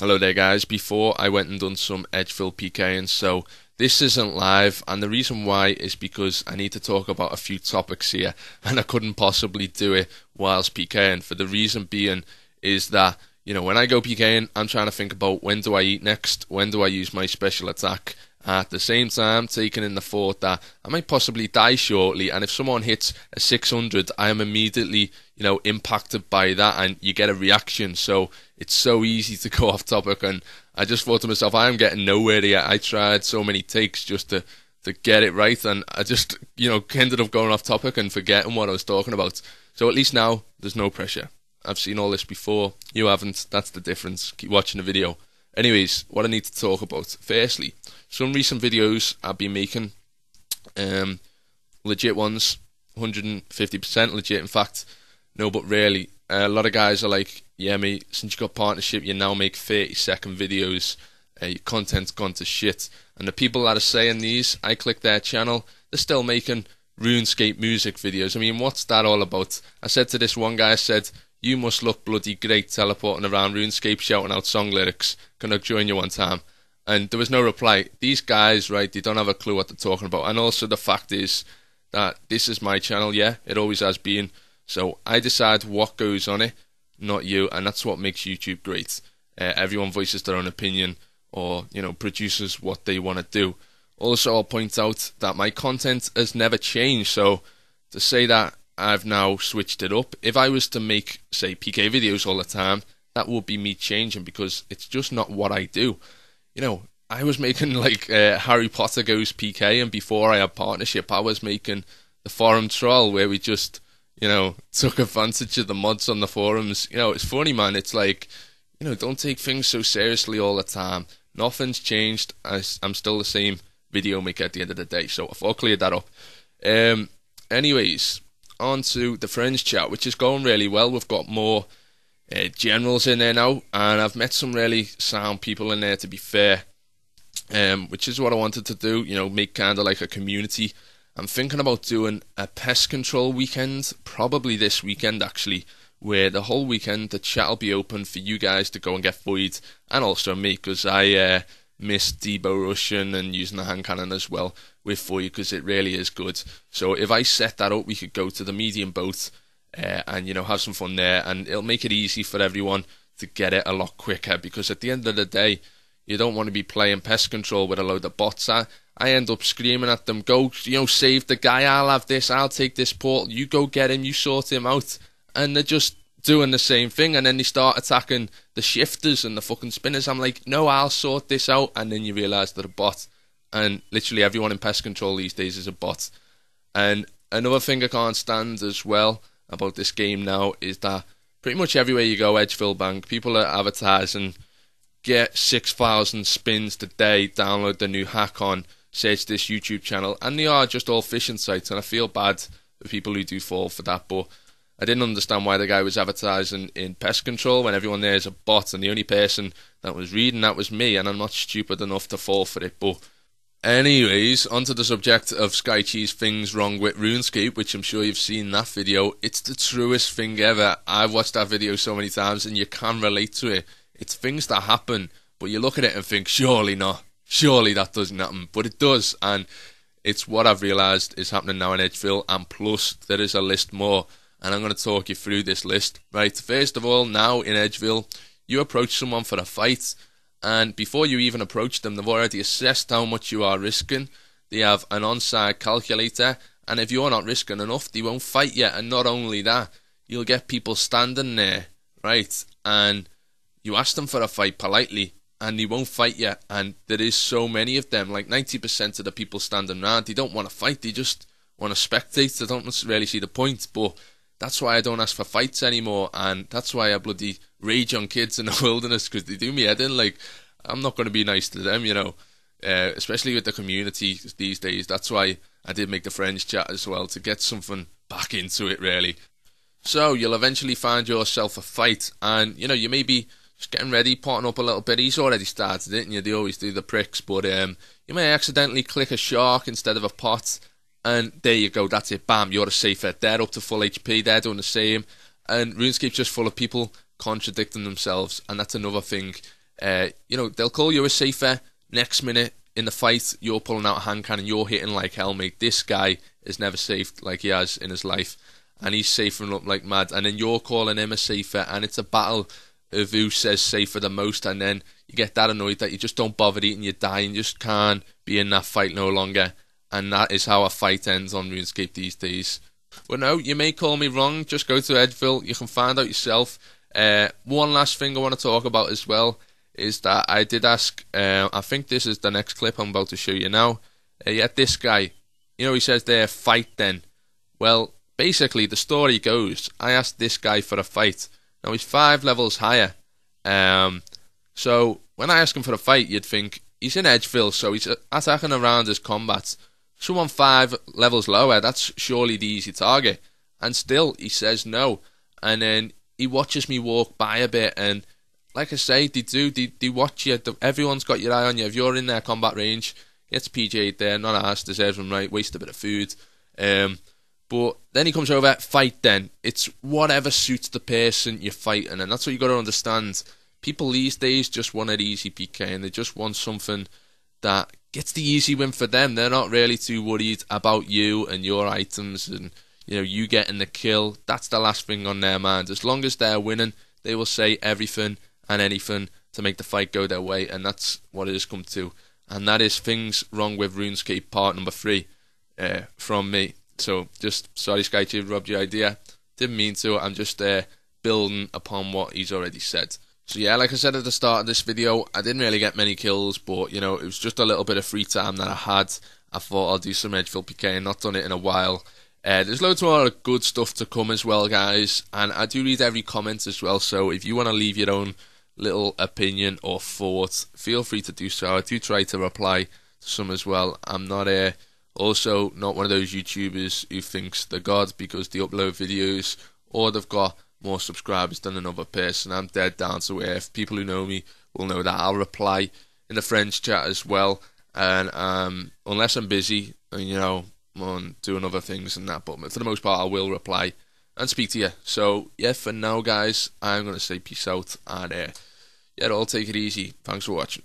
Hello there guys, before I went and done some Edgeville PKing, so this isn't live, and the reason why is because I need to talk about a few topics here and I couldn't possibly do it whilst PKing. For the reason being is that, when I go PKing, I'm trying to think about when do I eat next, when do I use my special attack, at the same time taking in the thought that I might possibly die shortly, and if someone hits a 600 I am immediately impacted by that and you get a reaction. So it's so easy to go off topic, and I just thought to myself, I am getting nowhere here. I tried so many takes just to get it right, and I just ended up going off topic and forgetting what I was talking about. So at least now there's no pressure. I've seen all this before, you haven't, that's the difference. Keep watching the video. Anyways, what I need to talk about. Firstly, some recent videos I've been making, legit ones, 150% legit in fact. No, but really, a lot of guys are like, yeah mate, since you got partnership you now make 30-second videos, your content's gone to shit. And the people that are saying these, I click their channel, they're still making Runescape music videos. I mean, what's that all about? I said to this one guy, I said, you must look bloody great teleporting around RuneScape shouting out song lyrics. Can I join you one time? And there was no reply. These guys, right, they don't have a clue what they're talking about. And also the fact is that this is my channel, yeah, it always has been. So I decide what goes on it, not you, and that's what makes YouTube great. Everyone voices their own opinion, or, produces what they want to do. Also, I'll point out that my content has never changed, so to say that I've now switched it up, if I was to make, say, PK videos all the time, that would be me changing, because it's just not what I do. I was making like Harry Potter Goes PK, and before I had partnership, I was making the forum troll where we just, took advantage of the mods on the forums. It's funny, man. It's like, don't take things so seriously all the time. Nothing's changed. I'm still the same video maker at the end of the day. So I thought I cleared that up. Anyways, on to the friends chat, which is going really well. We've got more generals in there now, and I've met some really sound people in there, to be fair, which is what I wanted to do, make kind of like a community. I'm thinking about doing a pest control weekend, probably this weekend actually, where the whole weekend the chat will be open for you guys to go and get void, and also me, because I miss Debo Russian and using the hand cannon as well with void, because it really is good. So if I set that up, we could go to the medium boat and have some fun there, and it'll make it easy for everyone to get it a lot quicker, because at the end of the day you don't want to be playing pest control with a load of bots. I end up screaming at them, go, save the guy, I'll have this, I'll take this portal, you go get him, you sort him out. And they're just doing the same thing, and then they start attacking the shifters and the fucking spinners. I'm like, no, I'll sort this out. And then you realise they're a bot. And literally everyone in pest control these days is a bot. And another thing I can't stand as well about this game now is that pretty much everywhere you go, Edgeville Bank, people are advertising, get 6,000 spins today, download the new hack on, search this YouTube channel, and they are just all phishing sites, and I feel bad for people who do fall for that. But I didn't understand why the guy was advertising in pest control when everyone there is a bot, and the only person that was reading that was me, and I'm not stupid enough to fall for it. But anyways, onto the subject of Sky Cheese things wrong with RuneScape, which I'm sure you've seen that video. It's the truest thing ever. I've watched that video so many times, and you can relate to it. It's things that happen, but you look at it and think, surely not. Surely that doesn't happen, but it does, and it's what I've realised is happening now in Edgeville, and plus there is a list more, and I'm going to talk you through this list. Right, first of all, now in Edgeville, you approach someone for a fight, and before you even approach them, they've already assessed how much you are risking. They have an on-side calculator, and if you're not risking enough, they won't fight you. And not only that, you'll get people standing there, right, and you ask them for a fight politely, and they won't fight you, and there is so many of them. Like 90% of the people standing around, they don't want to fight, they just want to spectate. They don't really see the point. But that's why I don't ask for fights anymore, and that's why I bloody rage on kids in the wilderness, because they do me head in. Like, I'm not going to be nice to them, especially with the community these days. That's why I did make the friends chat as well, to get something back into it, really. So you'll eventually find yourself a fight, and you may be just getting ready, potting up a little bit. He's already started it, and they always do, the pricks. But you may accidentally click a shark instead of a pot, and there you go, that's it, bam, you're a safer. They're up to full HP, they're doing the same, and RuneScape's just full of people contradicting themselves, and that's another thing you know, they'll call you a safer. Next minute in the fight, you're pulling out a hand cannon, you're hitting like hell, mate. This guy is never safe like he has in his life, and he's safering up like mad. And then you're calling him a safer, and it's a battle of who says safer the most. And then you get that annoyed that you just don't bother eating, you die, and you just can't be in that fight no longer. And that is how a fight ends on RuneScape these days. But no, you may call me wrong. Just go to Edgeville. You can find out yourself. One last thing I want to talk about as well is that I did ask, I think this is the next clip I'm about to show you now. Yeah, this guy, you know, he says there, fight then. Well, basically the story goes, I asked this guy for a fight. Now he's 5 levels higher. So when I ask him for a fight, you'd think he's in Edgeville, so he's attacking around his combat. Someone 5 levels lower, that's surely the easy target. And still, he says no. And then he watches me walk by a bit, and like I say, they watch you. Everyone's got your eye on you. If you're in their combat range, gets PJ'd there, not asked, deserves him right, waste a bit of food. But then he comes over, fight then. It's whatever suits the person you're fighting, and that's what you got to understand. People these days just want an easy PK, and they just want something that gets the easy win for them. They're not really too worried about you and your items and, you know, you getting the kill. That's the last thing on their mind. As long as they're winning, they will say everything and anything to make the fight go their way, and that's what it has come to. And that is things wrong with RuneScape part number 3 from me. So just sorry, Skytube, robbed your idea. Didn't mean to. I'm just building upon what he's already said. So yeah, like I said at the start of this video, I didn't really get many kills, but you know, it was just a little bit of free time that I had. I thought I'll do some Edgeville PK, not done it in a while. There's loads more good stuff to come as well, guys, and I do read every comment as well, so if you want to leave your own little opinion or thought, feel free to do so. I do try to reply to some as well. I'm not also not one of those YouTubers who thinks they're God because they upload videos or they've got more subscribers than another person. I'm dead down to earth. People who know me will know that I'll reply in the friends chat as well, and unless I'm busy and, you know, on doing other things and that, but for the most part I will reply and speak to you. So yeah, for now guys, I'm going to say peace out, and yeah, all take it easy. Thanks for watching.